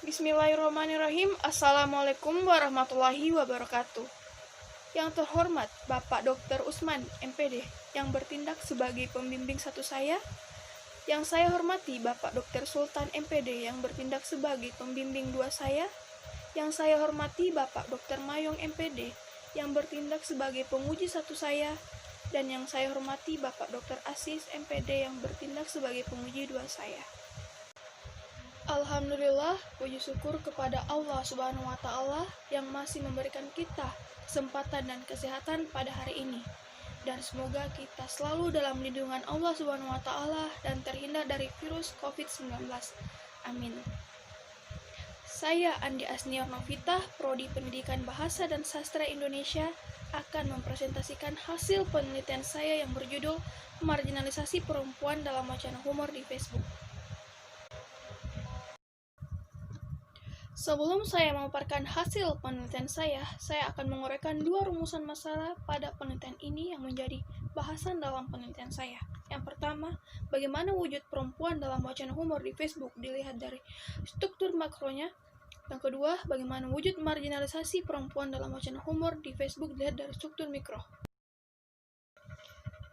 Bismillahirrahmanirrahim. Assalamualaikum warahmatullahi wabarakatuh. Yang terhormat Bapak Dr. Usman, MPD, yang bertindak sebagai pembimbing satu saya. Yang saya hormati Bapak Dr. Sultan, MPD, yang bertindak sebagai pembimbing dua saya. Yang saya hormati Bapak Dr. Mayong, MPD, yang bertindak sebagai penguji satu saya. Dan yang saya hormati Bapak Dr. Asis, MPD, yang bertindak sebagai penguji dua saya. Alhamdulillah, puji syukur kepada Allah Subhanahu wa Ta'ala yang masih memberikan kita kesempatan dan kesehatan pada hari ini. Dan semoga kita selalu dalam lindungan Allah Subhanahu wa Ta'ala dan terhindar dari virus COVID-19. Amin. Saya Andi Asniar Novita, Prodi Pendidikan Bahasa dan Sastra Indonesia, akan mempresentasikan hasil penelitian saya yang berjudul Marginalisasi Perempuan dalam Wacana Humor di Facebook. Sebelum saya memaparkan hasil penelitian saya akan menguraikan dua rumusan masalah pada penelitian ini yang menjadi bahasan dalam penelitian saya. Yang pertama, bagaimana wujud perempuan dalam wacana humor di Facebook dilihat dari struktur makronya. Yang kedua, bagaimana wujud marginalisasi perempuan dalam wacana humor di Facebook dilihat dari struktur mikro.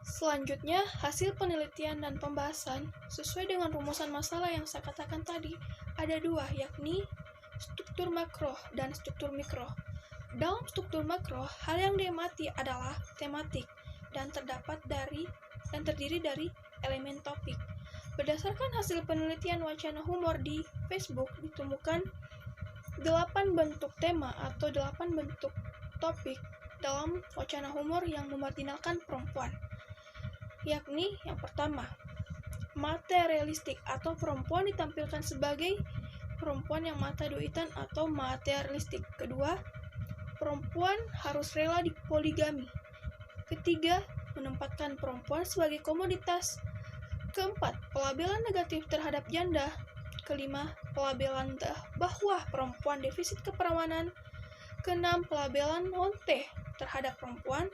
Selanjutnya, hasil penelitian dan pembahasan sesuai dengan rumusan masalah yang saya katakan tadi, ada dua, yakni struktur makro dan struktur mikro. Dalam struktur makro, hal yang diamati adalah tematik dan terdiri dari elemen topik. Berdasarkan hasil penelitian wacana humor di Facebook, ditemukan 8 bentuk tema atau 8 bentuk topik dalam wacana humor yang memarginalkan perempuan. Yakni yang pertama, materialistik atau perempuan ditampilkan sebagai perempuan yang mata duitan atau materialistik. Kedua, perempuan harus rela di poligami. Ketiga, menempatkan perempuan sebagai komoditas. Keempat, pelabelan negatif terhadap janda. Kelima, pelabelan bahwa perempuan defisit keperawanan. Keenam, pelabelan honte terhadap perempuan.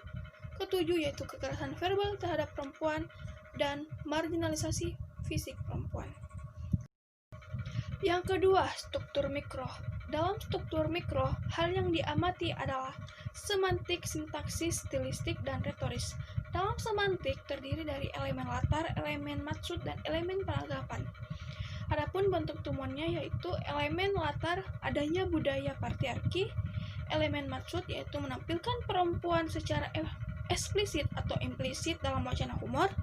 Ketujuh, yaitu kekerasan verbal terhadap perempuan dan marginalisasi fisik perempuan. Yang kedua, struktur mikro. Dalam struktur mikro, hal yang diamati adalah semantik, sintaksis, stilistik, dan retoris. Dalam semantik terdiri dari elemen latar, elemen maksud, dan elemen penanggapan. Adapun bentuk temuannya yaitu elemen latar adanya budaya patriarki, elemen maksud yaitu menampilkan perempuan secara eksplisit atau implisit dalam wacana humor.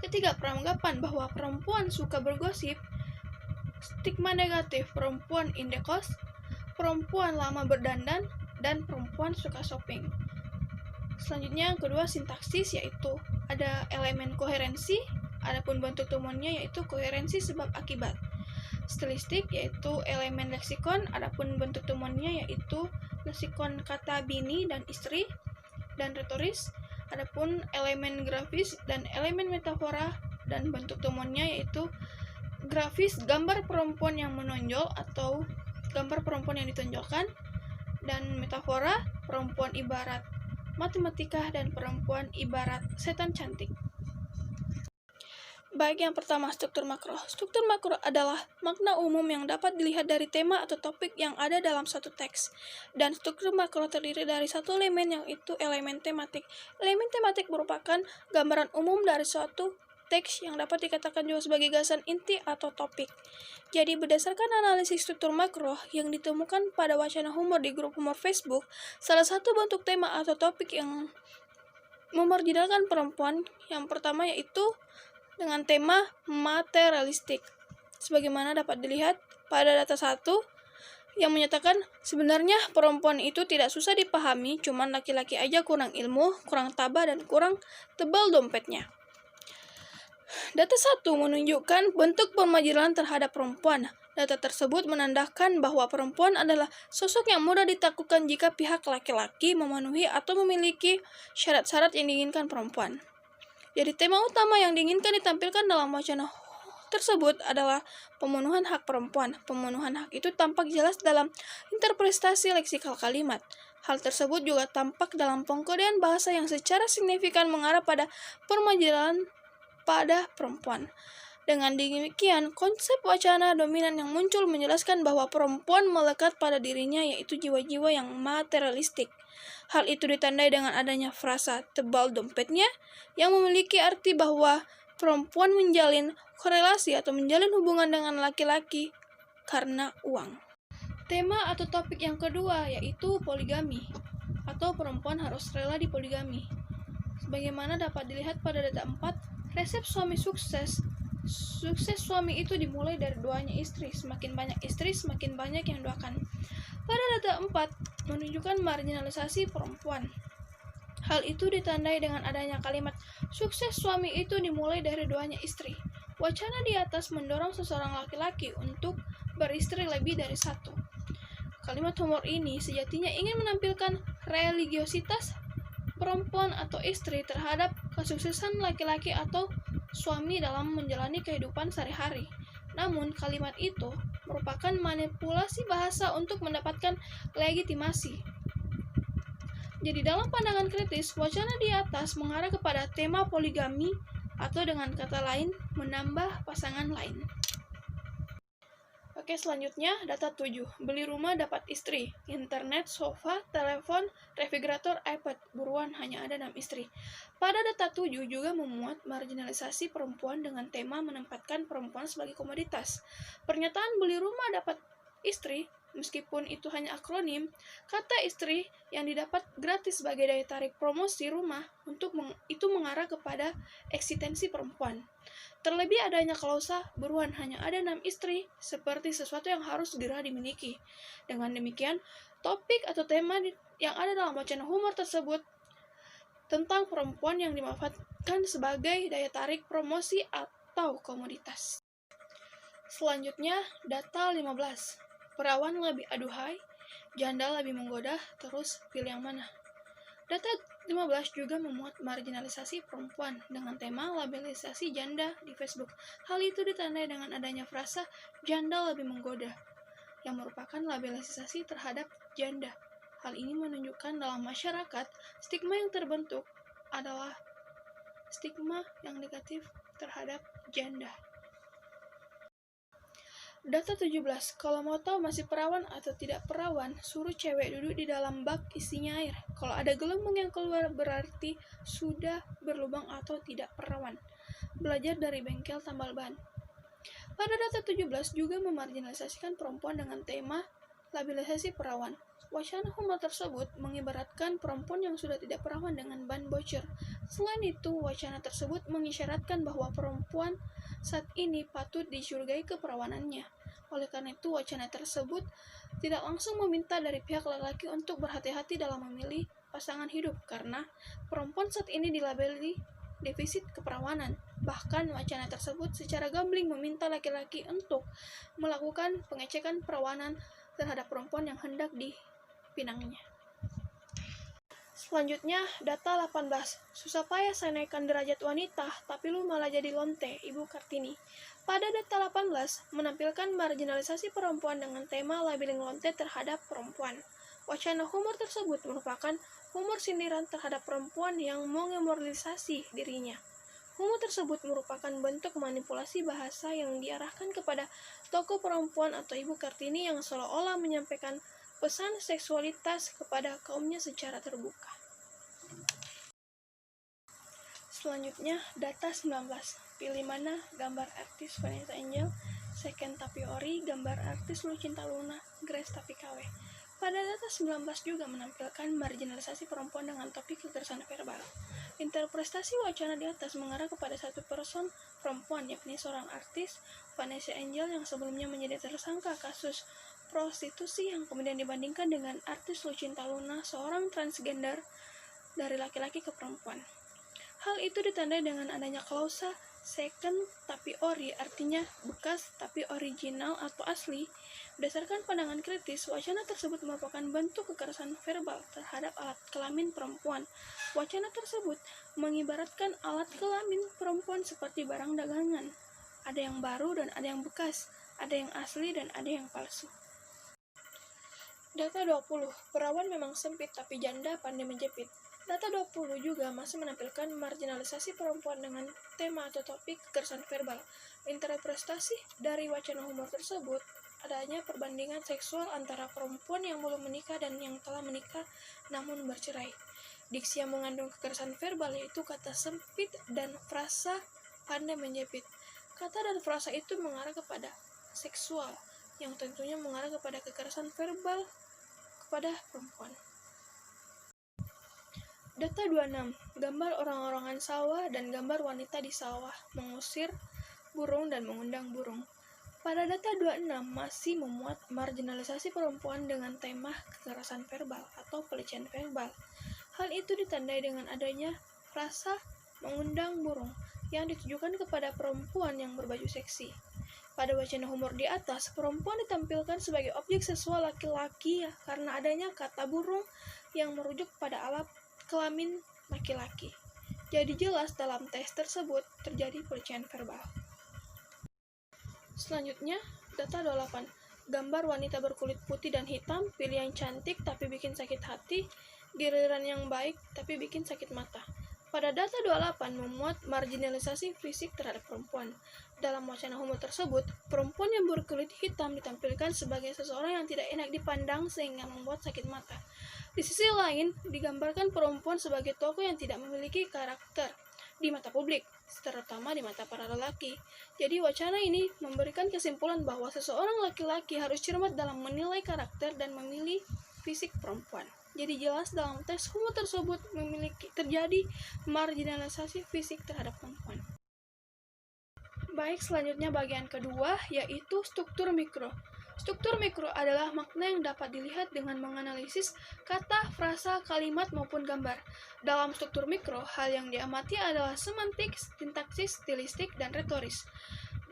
Ketiga, penanggapan bahwa perempuan suka bergosip. Stigma negatif perempuan indekos, perempuan lama berdandan, dan perempuan suka shopping. Selanjutnya yang kedua, sintaksis, yaitu ada elemen koherensi, adapun bentuk temuannya yaitu koherensi sebab akibat. Stilistik, yaitu elemen leksikon, adapun bentuk temuannya yaitu leksikon kata bini dan istri. Dan retoris, adapun elemen grafis dan elemen metafora, dan bentuk temuannya yaitu grafis, gambar perempuan yang menonjol atau gambar perempuan yang ditonjolkan, dan metafora, perempuan ibarat matematika dan perempuan ibarat setan cantik. Baik, yang pertama, struktur makro. Struktur makro adalah makna umum yang dapat dilihat dari tema atau topik yang ada dalam satu teks. Dan struktur makro terdiri dari satu elemen, yaitu elemen tematik. Elemen tematik merupakan gambaran umum dari suatu teks yang dapat dikatakan juga sebagai gagasan inti atau topik. Jadi berdasarkan analisis struktur makro yang ditemukan pada wacana humor di grup humor Facebook, salah satu bentuk tema atau topik yang memarginalkan perempuan yang pertama yaitu dengan tema materialistik. Sebagaimana dapat dilihat pada data 1 yang menyatakan sebenarnya perempuan itu tidak susah dipahami, cuman laki-laki aja kurang ilmu, kurang tabah, dan kurang tebal dompetnya. Data 1 menunjukkan bentuk pemarginalisan terhadap perempuan. Data tersebut menandakan bahwa perempuan adalah sosok yang mudah ditaklukkan jika pihak laki-laki memenuhi atau memiliki syarat-syarat yang diinginkan perempuan. Jadi tema utama yang diinginkan ditampilkan dalam wacana tersebut adalah pemenuhan hak perempuan. Pemenuhan hak itu tampak jelas dalam interpretasi leksikal kalimat. Hal tersebut juga tampak dalam pengkodean bahasa yang secara signifikan mengarah pada permarginalisan pada perempuan. Dengan demikian, konsep wacana dominan yang muncul menjelaskan bahwa perempuan melekat pada dirinya yaitu jiwa-jiwa yang materialistik. Hal itu ditandai dengan adanya frasa tebal dompetnya yang memiliki arti bahwa perempuan menjalin korelasi atau menjalin hubungan dengan laki-laki karena uang. Tema atau topik yang kedua yaitu poligami atau perempuan harus rela dipoligami. Sebagaimana dapat dilihat pada data 4, resep suami sukses suami itu dimulai dari doanya istri. Semakin banyak istri, semakin banyak yang doakan. Pada data 4 menunjukkan marginalisasi perempuan. Hal itu ditandai dengan adanya kalimat sukses suami itu dimulai dari doanya istri. Wacana di atas mendorong seseorang laki-laki untuk beristri lebih dari satu. Kalimat humor ini sejatinya ingin menampilkan religiositas perempuan atau istri terhadap kesuksesan laki-laki atau suami dalam menjalani kehidupan sehari-hari. Namun, kalimat itu merupakan manipulasi bahasa untuk mendapatkan legitimasi. Jadi, dalam pandangan kritis, wacana di atas mengarah kepada tema poligami atau dengan kata lain, menambah pasangan lain. Oke, selanjutnya data 7. Beli rumah dapat istri, internet, sofa, telepon, refrigerator, iPad. Buruan, hanya ada 6 istri. Pada data 7 juga memuat marginalisasi perempuan dengan tema menempatkan perempuan sebagai komoditas. Pernyataan beli rumah dapat istri, meskipun itu hanya akronim, kata istri yang didapat gratis sebagai daya tarik promosi rumah itu mengarah kepada eksistensi perempuan. Terlebih adanya klausa buruan hanya ada 6 istri seperti sesuatu yang harus segera dimiliki. Dengan demikian, topik atau tema yang ada dalam wacana humor tersebut tentang perempuan yang dimanfaatkan sebagai daya tarik promosi atau komoditas. Selanjutnya, data 15. Perawan lebih aduhai, janda lebih menggoda, terus pilih yang mana? Data 15 juga memuat marginalisasi perempuan dengan tema labelisasi janda di Facebook. Hal itu ditandai dengan adanya frasa janda lebih menggoda, yang merupakan labelisasi terhadap janda. Hal ini menunjukkan dalam masyarakat, stigma yang terbentuk adalah stigma yang negatif terhadap janda. Data 17. Kalau mau tahu masih perawan atau tidak perawan, suruh cewek duduk di dalam bak isinya air. Kalau ada gelembung yang keluar berarti sudah berlubang atau tidak perawan. Belajar dari bengkel tambal ban. Pada data 17 juga memarginalisasikan perempuan dengan tema labelisasi perawan. Wacana humor tersebut mengibaratkan perempuan yang sudah tidak perawan dengan ban bocor. Selain itu, wacana tersebut mengisyaratkan bahwa perempuan saat ini patut dicurigai keperawanannya. Oleh karena itu, wacana tersebut tidak langsung meminta dari pihak laki-laki untuk berhati-hati dalam memilih pasangan hidup karena perempuan saat ini dilabeli defisit keperawanan. Bahkan wacana tersebut secara gambling meminta laki-laki untuk melakukan pengecekan perawanan terhadap perempuan yang hendak dipinangnya. Selanjutnya, data 18. Susah payah saya naikkan derajat wanita, tapi lu malah jadi lonte, Ibu Kartini. Pada data 18, menampilkan marginalisasi perempuan dengan tema labeling lonte terhadap perempuan. Wacana humor tersebut merupakan humor sindiran terhadap perempuan yang mengemoralisasi dirinya. Humor tersebut merupakan bentuk manipulasi bahasa yang diarahkan kepada tokoh perempuan atau Ibu Kartini yang seolah-olah menyampaikan pesan seksualitas kepada kaumnya secara terbuka. Selanjutnya, data 19. Pilih mana? Gambar artis Vanessa Angel, Second Tapi Ori, gambar artis Lucinta Luna, Grace Tapi KW. Pada data 19 juga menampilkan marginalisasi perempuan dengan topik kekerasan verbal. Interpretasi wacana di atas mengarah kepada satu person perempuan, yakni seorang artis, Vanessa Angel, yang sebelumnya menjadi tersangka kasus prostitusi yang kemudian dibandingkan dengan artis Lucinta Luna, seorang transgender dari laki-laki ke perempuan. Hal itu ditandai dengan adanya klausa second tapi ori, artinya bekas tapi original atau asli. Berdasarkan pandangan kritis, wacana tersebut merupakan bentuk kekerasan verbal terhadap alat kelamin perempuan. Wacana tersebut mengibaratkan alat kelamin perempuan seperti barang dagangan. Ada yang baru dan ada yang bekas, ada yang asli dan ada yang palsu. Data 20. Perawan memang sempit, tapi janda pandai menjepit. Data 20 juga masih menampilkan marginalisasi perempuan dengan tema atau topik kekerasan verbal. Interpretasi dari wacana humor tersebut adanya perbandingan seksual antara perempuan yang belum menikah dan yang telah menikah namun bercerai. Diksi yang mengandung kekerasan verbal yaitu kata sempit dan frasa pandai menjepit. Kata dan frasa itu mengarah kepada seksual, yang tentunya mengarah kepada kekerasan verbal kepada perempuan. Data 26, gambar orang-orangan sawah dan gambar wanita di sawah, mengusir burung dan mengundang burung. Pada data 26 masih memuat marginalisasi perempuan dengan tema kekerasan verbal atau pelecehan verbal. Hal itu ditandai dengan adanya frasa mengundang burung yang ditujukan kepada perempuan yang berbaju seksi. Pada wacana humor di atas, perempuan ditampilkan sebagai objek seksual laki-laki karena adanya kata burung yang merujuk pada alat kelamin laki-laki. Jadi jelas dalam tes tersebut terjadi pelecehan verbal. Selanjutnya, data 28. Gambar wanita berkulit putih dan hitam, pilih yang cantik tapi bikin sakit hati, giliran yang baik tapi bikin sakit mata. Pada data 28 memuat marginalisasi fisik terhadap perempuan. Dalam wacana humor tersebut, perempuan yang berkulit hitam ditampilkan sebagai seseorang yang tidak enak dipandang sehingga membuat sakit mata. Di sisi lain, digambarkan perempuan sebagai tokoh yang tidak memiliki karakter di mata publik, terutama di mata para lelaki. Jadi wacana ini memberikan kesimpulan bahwa seseorang laki-laki harus cermat dalam menilai karakter dan memilih fisik perempuan. Jadi jelas dalam tes humor tersebut terjadi marginalisasi fisik terhadap perempuan. Baik, selanjutnya bagian kedua yaitu struktur mikro. Struktur mikro adalah makna yang dapat dilihat dengan menganalisis kata, frasa, kalimat, maupun gambar. Dalam struktur mikro, hal yang diamati adalah semantik, sintaksis, stilistik, dan retoris.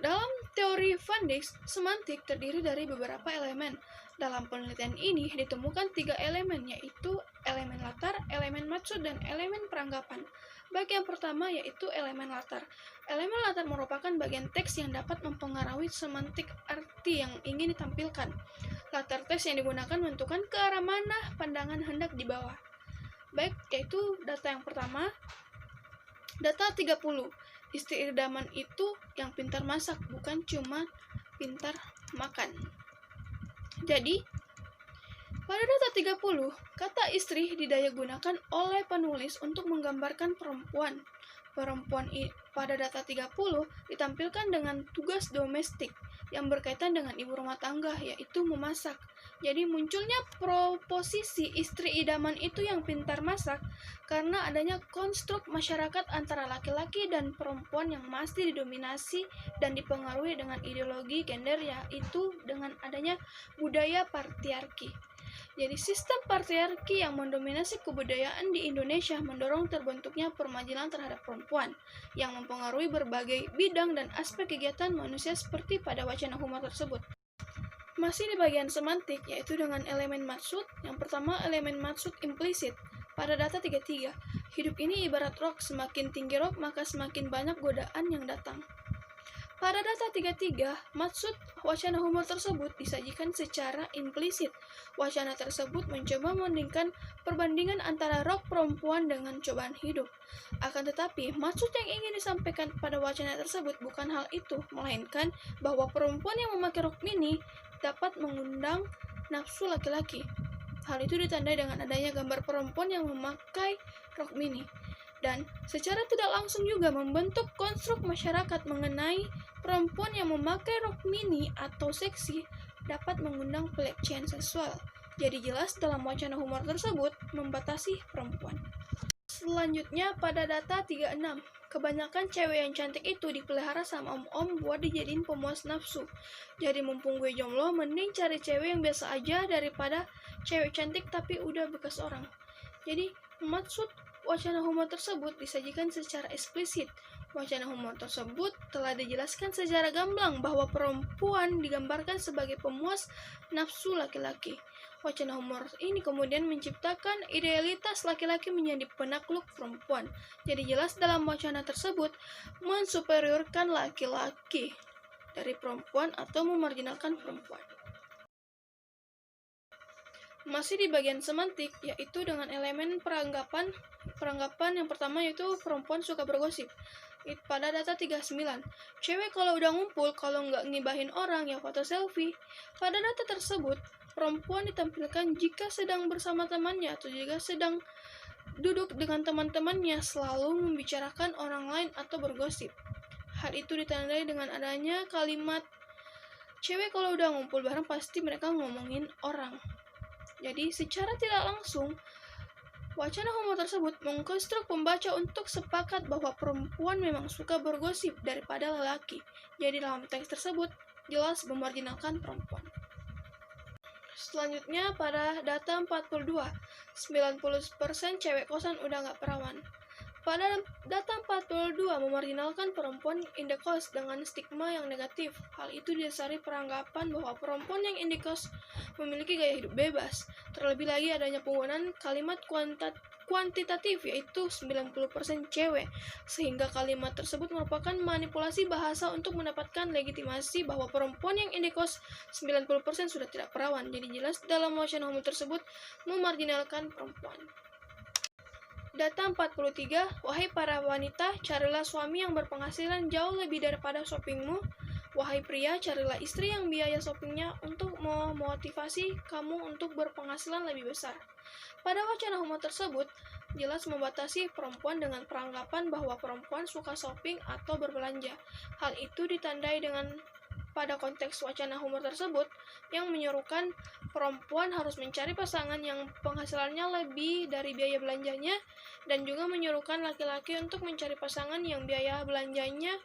Dalam teori Van Dijk, semantik terdiri dari beberapa elemen. Dalam penelitian ini ditemukan 3 elemen, yaitu elemen latar, elemen maksud, dan elemen peranggapan. Baik yang pertama yaitu elemen latar. Elemen latar merupakan bagian teks yang dapat mempengaruhi semantik arti yang ingin ditampilkan. Latar teks yang digunakan menentukan ke arah mana pandangan hendak dibawa. Baik, yaitu data yang pertama, data 30. Istri idaman itu yang pintar masak, bukan cuma pintar makan. Jadi, pada data 30, kata istri didayagunakan oleh penulis untuk menggambarkan perempuan. Pada data 30 ditampilkan dengan tugas domestik yang berkaitan dengan ibu rumah tangga, yaitu memasak. Jadi munculnya proposisi istri idaman itu yang pintar masak karena adanya konstruk masyarakat antara laki-laki dan perempuan yang masih didominasi dan dipengaruhi dengan ideologi gender, yaitu dengan adanya budaya patriarki. Jadi sistem patriarki yang mendominasi kebudayaan di Indonesia mendorong terbentuknya permajilan terhadap perempuan yang mempengaruhi berbagai bidang dan aspek kegiatan manusia seperti pada wacana humor tersebut. Masih di bagian semantik, yaitu dengan elemen maksud. Yang pertama, elemen maksud implisit. Pada data 33, hidup ini ibarat rok, semakin tinggi rok maka semakin banyak godaan yang datang. Pada data 33, maksud wacana humor tersebut disajikan secara implisit. Wacana tersebut mencoba membandingkan perbandingan antara rok perempuan dengan cobaan hidup. Akan tetapi, maksud yang ingin disampaikan pada wacana tersebut bukan hal itu, melainkan bahwa perempuan yang memakai rok mini dapat mengundang nafsu laki-laki. Hal itu ditandai dengan adanya gambar perempuan yang memakai rok mini. Dan secara tidak langsung juga membentuk konstruk masyarakat mengenai perempuan yang memakai rok mini atau seksi dapat mengundang pelecehan seksual. Jadi jelas dalam wacana humor tersebut membatasi perempuan. Selanjutnya pada data 36, kebanyakan cewek yang cantik itu dipelihara sama om-om buat dijadiin pemuas nafsu. Jadi mumpung gue jomblo, mending cari cewek yang biasa aja daripada cewek cantik tapi udah bekas orang. Jadi maksud wacana humor tersebut disajikan secara eksplisit. Wacana humor tersebut telah dijelaskan secara gamblang bahwa perempuan digambarkan sebagai pemuas nafsu laki-laki. Wacana humor ini kemudian menciptakan idealitas laki-laki menjadi penakluk perempuan. Jadi jelas dalam wacana tersebut mensuperiorkan laki-laki dari perempuan atau memarginalkan perempuan. Masih di bagian semantik, yaitu dengan elemen peranggapan yang pertama yaitu perempuan suka bergosip. Pada data 39, cewek kalau udah ngumpul, kalau nggak ngibahin orang, ya foto selfie. Pada data tersebut, perempuan ditampilkan jika sedang bersama temannya atau jika sedang duduk dengan teman-temannya selalu membicarakan orang lain atau bergosip. Hal itu ditandai dengan adanya kalimat cewek kalau udah ngumpul bareng pasti mereka ngomongin orang. Jadi secara tidak langsung, wacana humor tersebut mengkonstruk pembaca untuk sepakat bahwa perempuan memang suka bergosip daripada lelaki. Jadi dalam teks tersebut jelas memarginalkan perempuan. Selanjutnya pada data 42, 90% cewek kosan udah nggak perawan. Pada data 42 memarginalkan perempuan indekos dengan stigma yang negatif. Hal itu didasari peranggapan bahwa perempuan yang indekos memiliki gaya hidup bebas. Terlebih lagi adanya penggunaan kalimat kuantitatif yaitu 90% cewek, sehingga kalimat tersebut merupakan manipulasi bahasa untuk mendapatkan legitimasi bahwa perempuan yang indekos 90% sudah tidak perawan. Jadi jelas dalam wacana humor tersebut memarginalkan perempuan. Data 43, wahai para wanita, carilah suami yang berpenghasilan jauh lebih daripada shoppingmu. Wahai pria, carilah istri yang biaya shoppingnya untuk memotivasi kamu untuk berpenghasilan lebih besar. Pada wacana humor tersebut, jelas membatasi perempuan dengan peranggapan bahwa perempuan suka shopping atau berbelanja. Hal itu ditandai dengan pada konteks wacana humor tersebut yang menyerukan perempuan harus mencari pasangan yang penghasilannya lebih dari biaya belanjanya dan juga menyerukan laki-laki untuk mencari pasangan yang biaya belanjanya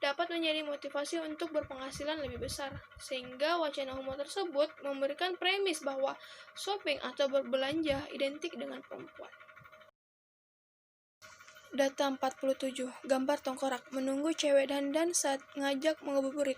dapat menjadi motivasi untuk berpenghasilan lebih besar. Sehingga wacana humor tersebut memberikan premis bahwa shopping atau berbelanja identik dengan perempuan. Data 47, gambar tengkorak menunggu cewek dandan saat ngajak mengabuburit.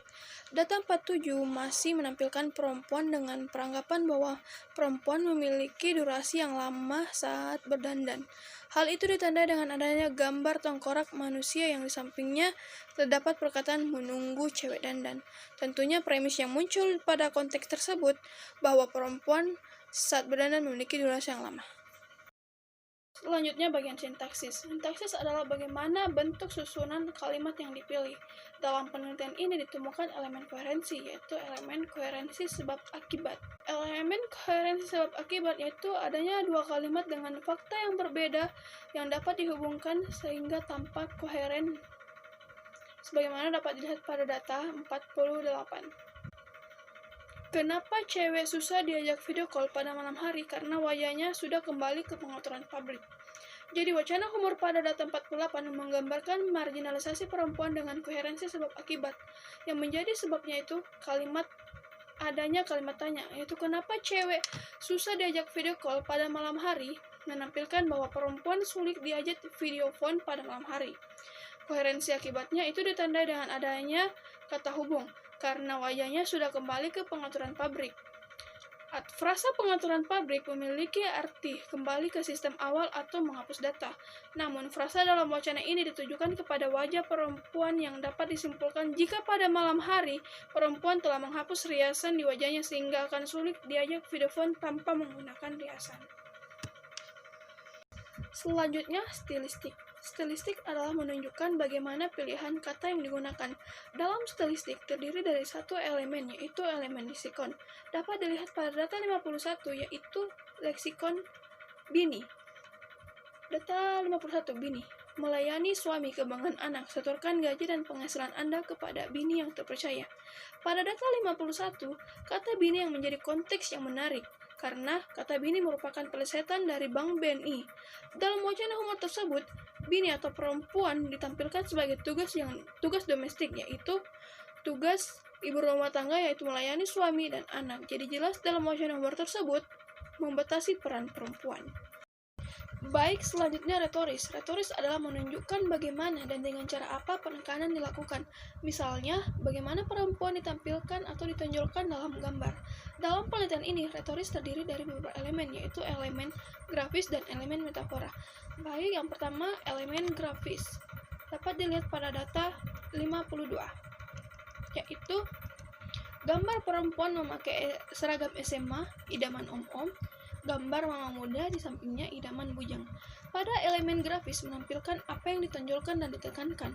Data 47 masih menampilkan perempuan dengan peranggapan bahwa perempuan memiliki durasi yang lama saat berdandan. Hal itu ditandai dengan adanya gambar tengkorak manusia yang di sampingnya terdapat perkataan menunggu cewek dandan. Tentunya premis yang muncul pada konteks tersebut bahwa perempuan saat berdandan memiliki durasi yang lama. Selanjutnya bagian sintaksis. Sintaksis adalah bagaimana bentuk susunan kalimat yang dipilih. Dalam penelitian ini ditemukan elemen koherensi, yaitu elemen koherensi sebab akibat. Elemen koherensi sebab akibat yaitu adanya dua kalimat dengan fakta yang berbeda yang dapat dihubungkan sehingga tampak koheren. Sebagaimana dapat dilihat pada data 48. Kenapa cewek susah diajak video call pada malam hari? Karena wajahnya sudah kembali ke pengaturan pabrik. Jadi wacana humor pada data 48 menggambarkan marginalisasi perempuan dengan koherensi sebab akibat. Yang menjadi sebabnya itu adanya kalimat tanya, yaitu kenapa cewek susah diajak video call pada malam hari, menampilkan bahwa perempuan sulit diajak video phone pada malam hari. Koherensi akibatnya itu ditandai dengan adanya kata hubung, karena wajahnya sudah kembali ke pengaturan pabrik. Frasa pengaturan pabrik memiliki arti kembali ke sistem awal atau menghapus data. Namun, frasa dalam wacana ini ditujukan kepada wajah perempuan yang dapat disimpulkan jika pada malam hari perempuan telah menghapus riasan di wajahnya sehingga akan sulit diajak video phone tanpa menggunakan riasan. Selanjutnya, stilistik. Stilistik adalah menunjukkan bagaimana pilihan kata yang digunakan. Dalam stilistik terdiri dari satu elemen, yaitu elemen leksikon. Dapat dilihat pada data 51, yaitu leksikon bini. Data 51, bini. Melayani suami, kebanggaan anak, setorkan gaji dan penghasilan Anda kepada bini yang terpercaya. Pada data 51, kata bini yang menjadi konteks yang menarik, karena kata bini merupakan plesetan dari Bank BNI. Dalam wacana humor tersebut, bini atau perempuan ditampilkan sebagai tugas domestik, yaitu tugas ibu rumah tangga, yaitu melayani suami dan anak. Jadi jelas dalam wacana humor tersebut membatasi peran perempuan. Baik, selanjutnya retoris. Retoris adalah menunjukkan bagaimana dan dengan cara apa penekanan dilakukan. Misalnya, bagaimana perempuan ditampilkan atau ditonjolkan dalam gambar. Dalam penelitian ini, retoris terdiri dari beberapa elemen, yaitu elemen grafis dan elemen metafora. Baik, yang pertama, elemen grafis. Dapat dilihat pada data 52, yaitu gambar perempuan memakai seragam SMA, idaman om-om, gambar mama muda, di sampingnya idaman bujang. Pada elemen grafis menampilkan apa yang ditonjolkan dan ditekankan.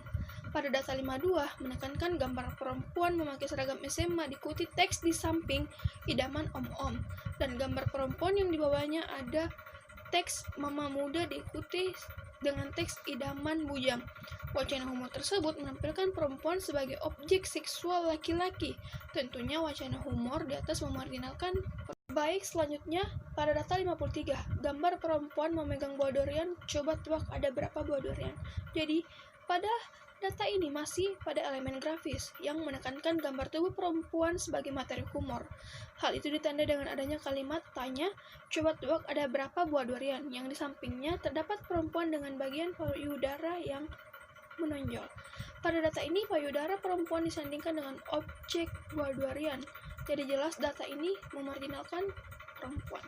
Pada data 52 menekankan gambar perempuan memakai seragam SMA diikuti teks di samping idaman om-om, dan gambar perempuan yang di bawahnya ada teks mama muda diikuti dengan teks idaman bujang. Wacana humor tersebut menampilkan perempuan sebagai objek seksual laki-laki. Tentunya wacana humor di atas memarginalkan. Baik, selanjutnya pada data 53, gambar perempuan memegang buah durian, coba tebak ada berapa buah durian. Jadi, pada data ini masih pada elemen grafis yang menekankan gambar tubuh perempuan sebagai materi humor. Hal itu ditandai dengan adanya kalimat tanya, coba tebak ada berapa buah durian, yang di sampingnya terdapat perempuan dengan bagian payudara yang menonjol. Pada data ini, payudara perempuan disandingkan dengan objek buah durian. Jadi jelas data ini memarginalkan perempuan.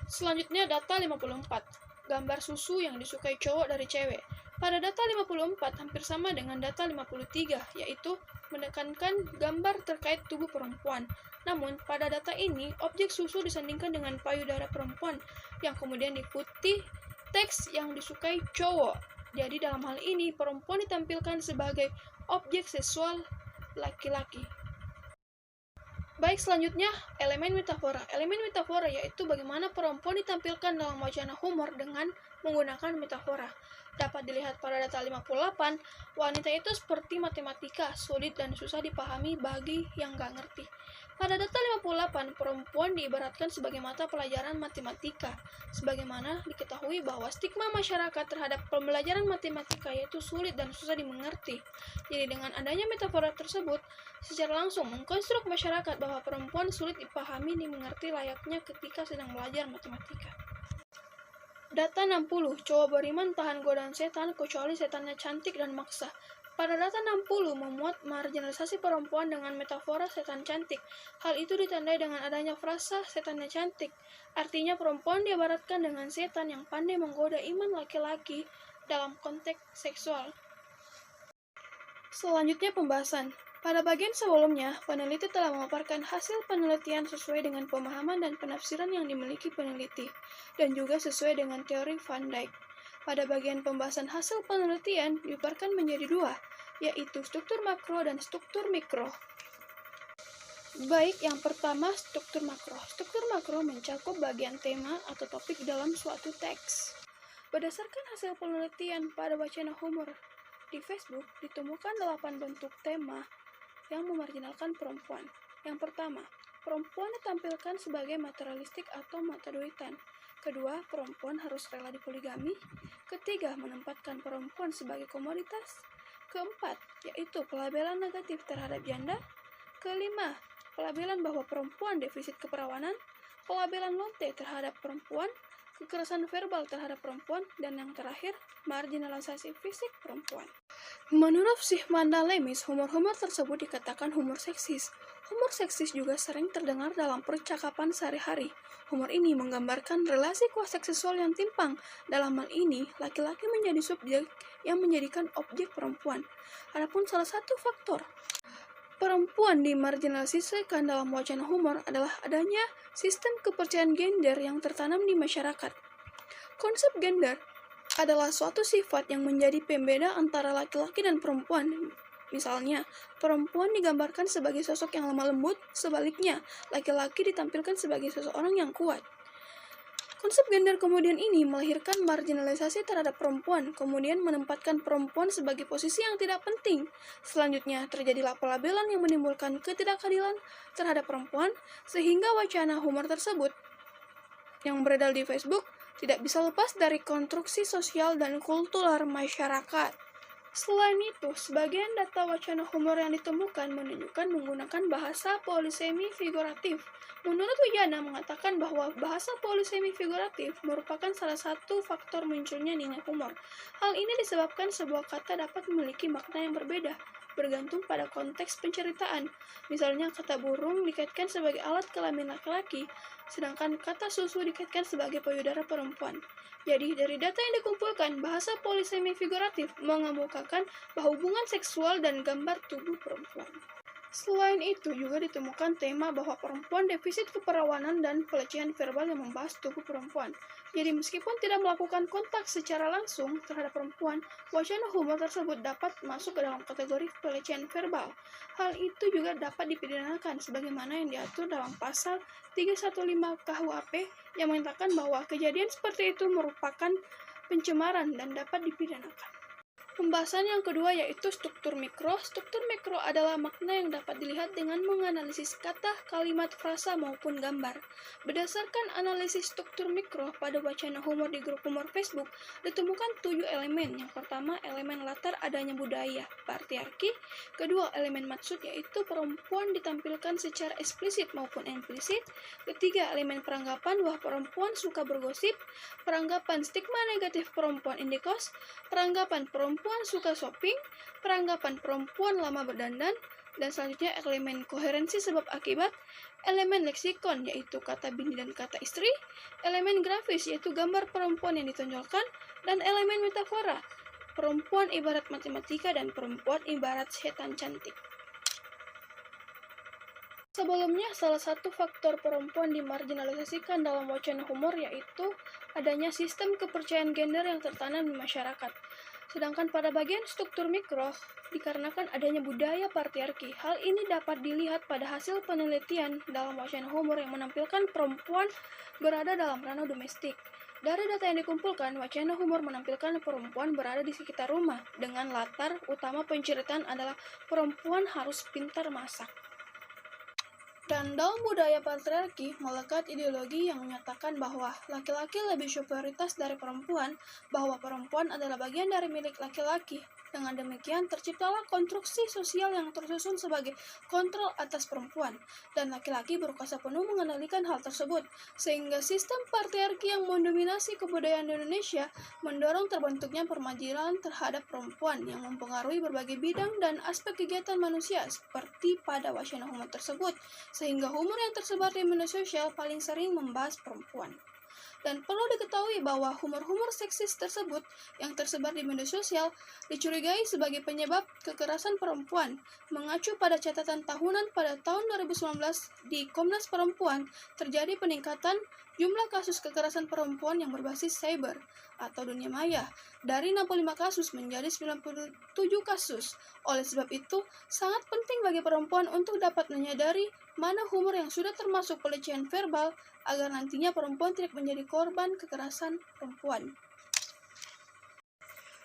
Selanjutnya data 54, gambar susu yang disukai cowok dari cewek. Pada data 54 hampir sama dengan data 53, yaitu menekankan gambar terkait tubuh perempuan. Namun, pada data ini, objek susu disandingkan dengan payudara perempuan, yang kemudian diikuti teks yang disukai cowok. Jadi dalam hal ini, perempuan ditampilkan sebagai objek seksual laki-laki. Baik, selanjutnya elemen metafora. Elemen metafora yaitu bagaimana perempuan ditampilkan dalam wacana humor dengan menggunakan metafora. Dapat dilihat pada data 58, wanita itu seperti matematika, sulit dan susah dipahami bagi yang gak ngerti. Pada data 58, perempuan diibaratkan sebagai mata pelajaran matematika, sebagaimana diketahui bahwa stigma masyarakat terhadap pembelajaran matematika yaitu sulit dan susah dimengerti. Jadi dengan adanya metafora tersebut, secara langsung mengkonstruk masyarakat bahwa perempuan sulit dipahami dimengerti layaknya ketika sedang belajar matematika. Data 60, cowok beriman tahan godaan setan kecuali setannya cantik dan maksa. Pada data 60 memuat marginalisasi perempuan dengan metafora setan cantik. Hal itu ditandai dengan adanya frasa setannya cantik. Artinya perempuan diibaratkan dengan setan yang pandai menggoda iman laki-laki dalam konteks seksual. Selanjutnya pembahasan. Pada bagian sebelumnya, peneliti telah memaparkan hasil penelitian sesuai dengan pemahaman dan penafsiran yang dimiliki peneliti, dan juga sesuai dengan teori Van Dijk. Pada bagian pembahasan hasil penelitian dipaparkan menjadi dua, yaitu struktur makro dan struktur mikro. Baik, yang pertama struktur makro. Struktur makro mencakup bagian tema atau topik dalam suatu teks. Berdasarkan hasil penelitian pada wacana humor di Facebook, ditemukan 8 bentuk tema yang memarginalkan perempuan. Yang pertama, perempuan ditampilkan sebagai materialistik atau mata duitan. Kedua, perempuan harus rela dipoligami. Ketiga, menempatkan perempuan sebagai komoditas. Keempat, yaitu pelabelan negatif terhadap janda. Kelima, pelabelan bahwa perempuan defisit keperawanan. Pelabelan lonte terhadap perempuan. Kekerasan verbal terhadap perempuan, dan yang terakhir, marginalisasi fisik perempuan. Menurut Sigmund Lemis, humor-humor tersebut dikatakan humor seksis. Humor seksis juga sering terdengar dalam percakapan sehari-hari. Humor ini menggambarkan relasi kuasa seksual yang timpang. Dalam hal ini, laki-laki menjadi subjek yang menjadikan objek perempuan. Adapun salah satu faktor perempuan dimarginalisasikan dalam wacana humor adalah adanya sistem kepercayaan gender yang tertanam di masyarakat. Konsep gender adalah suatu sifat yang menjadi pembeda antara laki-laki dan perempuan. Misalnya, perempuan digambarkan sebagai sosok yang lemah lembut, sebaliknya, laki-laki ditampilkan sebagai seseorang yang kuat. Konsep gender kemudian ini melahirkan marginalisasi terhadap perempuan, kemudian menempatkan perempuan sebagai posisi yang tidak penting. Selanjutnya, terjadilah pelabelan yang menimbulkan ketidakadilan terhadap perempuan, sehingga wacana humor tersebut yang beredar di Facebook tidak bisa lepas dari konstruksi sosial dan kultural masyarakat. Selain itu, sebagian data wacana humor yang ditemukan menunjukkan menggunakan bahasa polisemi figuratif. Menurut Wijana mengatakan bahwa bahasa polisemi figuratif merupakan salah satu faktor munculnya nilai humor. Hal ini disebabkan sebuah kata dapat memiliki makna yang berbeda, bergantung pada konteks penceritaan. Misalnya, kata burung dikaitkan sebagai alat kelamin laki-laki, sedangkan kata susu dikaitkan sebagai payudara perempuan. Jadi, dari data yang dikumpulkan, bahasa polisemi figuratif mengemukakan bahwa hubungan seksual dan gambar tubuh perempuan. Selain itu, juga ditemukan tema bahwa perempuan defisit keperawanan dan pelecehan verbal yang membahas tubuh perempuan. Jadi meskipun tidak melakukan kontak secara langsung terhadap perempuan, wacana humor tersebut dapat masuk ke dalam kategori pelecehan verbal. Hal itu juga dapat dipidanakan sebagaimana yang diatur dalam pasal 315 KUHP yang menyatakan bahwa kejadian seperti itu merupakan pencemaran dan dapat dipidanakan. Pembahasan yang kedua yaitu struktur mikro. Struktur mikro adalah makna yang dapat dilihat dengan menganalisis kata, kalimat, frasa, maupun gambar. Berdasarkan analisis struktur mikro pada wacana humor di grup humor Facebook, ditemukan 7 elemen. Yang pertama, elemen latar adanya budaya, patriarki. Kedua, elemen maksud yaitu perempuan ditampilkan secara eksplisit maupun implisit. Ketiga, elemen peranggapan bahwa perempuan suka bergosip. Peranggapan stigma negatif perempuan indikos. Peranggapan perempuan suka shopping, peranggapan perempuan lama berdandan, dan selanjutnya elemen koherensi sebab akibat, elemen leksikon yaitu kata bini dan kata istri, elemen grafis yaitu gambar perempuan yang ditonjolkan, dan elemen metafora, perempuan ibarat matematika dan perempuan ibarat setan cantik. Sebelumnya, salah satu faktor perempuan dimarginalisasikan dalam wacana humor yaitu adanya sistem kepercayaan gender yang tertanam di masyarakat. Sedangkan pada bagian struktur mikro, dikarenakan adanya budaya patriarki, hal ini dapat dilihat pada hasil penelitian dalam wacana humor yang menampilkan perempuan berada dalam ranah domestik. Dari data yang dikumpulkan, wacana humor menampilkan perempuan berada di sekitar rumah, dengan latar utama penceritaan adalah perempuan harus pintar masak. Dan dalam budaya patriarki, melekat ideologi yang menyatakan bahwa laki-laki lebih superioritas dari perempuan, bahwa perempuan adalah bagian dari milik laki-laki. Dengan demikian, terciptalah konstruksi sosial yang tersusun sebagai kontrol atas perempuan, dan laki-laki berkuasa penuh mengendalikan hal tersebut, sehingga sistem patriarki yang mendominasi kebudayaan di Indonesia mendorong terbentuknya permajilan terhadap perempuan yang mempengaruhi berbagai bidang dan aspek kegiatan manusia, seperti pada wacana humor tersebut, sehingga humor yang tersebar di media sosial paling sering membahas perempuan. Dan perlu diketahui bahwa humor-humor seksis tersebut yang tersebar di media sosial dicurigai sebagai penyebab kekerasan perempuan. Mengacu pada catatan tahunan pada tahun 2019 di Komnas Perempuan, terjadi peningkatan jumlah kasus kekerasan perempuan yang berbasis cyber atau dunia maya dari 65 kasus menjadi 97 kasus. Oleh sebab itu, sangat penting bagi perempuan untuk dapat menyadari mana humor yang sudah termasuk pelecehan verbal agar nantinya perempuan tidak menjadi korban kekerasan perempuan.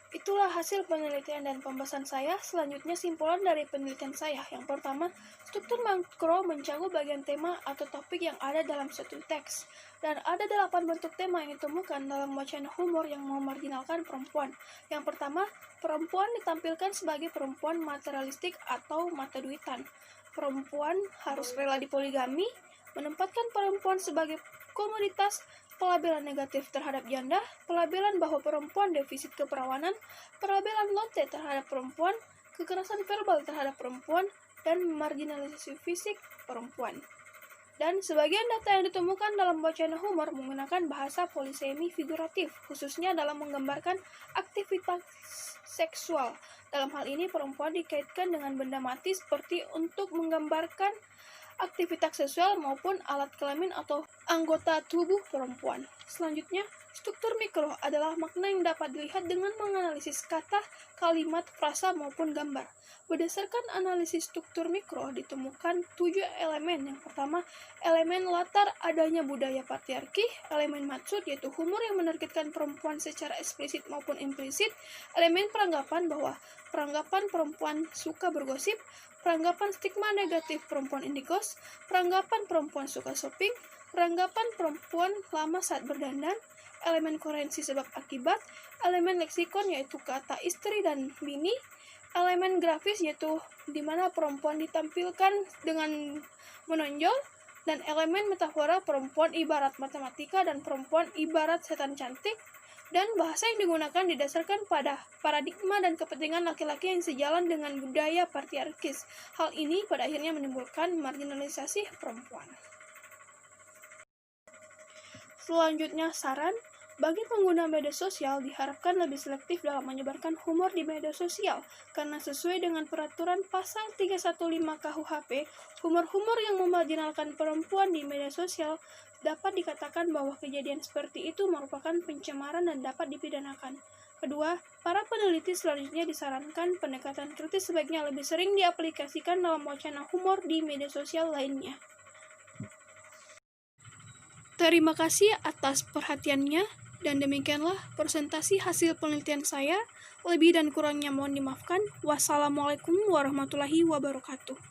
Itulah hasil penelitian dan pembahasan saya. Selanjutnya simpulan dari penelitian saya. Yang pertama, struktur makro mencakup bagian tema atau topik yang ada dalam suatu teks. Dan ada 8 bentuk tema yang ditemukan dalam wacana humor yang memarginalkan perempuan. Yang pertama, perempuan ditampilkan sebagai perempuan materialistik atau mata duitan. Perempuan harus rela dipoligami, menempatkan perempuan sebagai komoditas, pelabelan negatif terhadap janda, pelabelan bahwa perempuan defisit keperawanan, pelabelan lote terhadap perempuan, kekerasan verbal terhadap perempuan, dan marginalisasi fisik perempuan. Dan sebagian data yang ditemukan dalam wacana humor menggunakan bahasa polisemi figuratif, khususnya dalam menggambarkan aktivitas seksual. Dalam hal ini, perempuan dikaitkan dengan benda mati seperti untuk menggambarkan aktivitas seksual maupun alat kelamin atau anggota tubuh perempuan. Selanjutnya, struktur mikro adalah makna yang dapat dilihat dengan menganalisis kata, kalimat, frasa, maupun gambar. Berdasarkan analisis struktur mikro, ditemukan 7 elemen. Yang pertama, elemen latar adanya budaya patriarki, elemen maksud yaitu humor yang menargetkan perempuan secara eksplisit maupun implisit, elemen peranggapan bahwa peranggapan perempuan suka bergosip, peranggapan stigma negatif perempuan indikos, peranggapan perempuan suka shopping, peranggapan perempuan lama saat berdandan, elemen koherensi sebab akibat, elemen leksikon yaitu kata istri dan bini, elemen grafis yaitu di mana perempuan ditampilkan dengan menonjol, dan elemen metafora perempuan ibarat matematika dan perempuan ibarat setan cantik. Dan bahasa yang digunakan didasarkan pada paradigma dan kepentingan laki-laki yang sejalan dengan budaya patriarkis. Hal ini pada akhirnya menimbulkan marginalisasi perempuan. Selanjutnya, saran. Bagi pengguna media sosial, diharapkan lebih selektif dalam menyebarkan humor di media sosial, karena sesuai dengan peraturan pasal 315 KUHP, humor-humor yang memarginalkan perempuan di media sosial dapat dikatakan bahwa kejadian seperti itu merupakan pencemaran dan dapat dipidanakan. Kedua, para peneliti selanjutnya disarankan pendekatan kritis sebaiknya lebih sering diaplikasikan dalam wacana humor di media sosial lainnya. Terima kasih atas perhatiannya, dan demikianlah presentasi hasil penelitian saya. Lebih dan kurangnya mohon dimaafkan. Wassalamualaikum warahmatullahi wabarakatuh.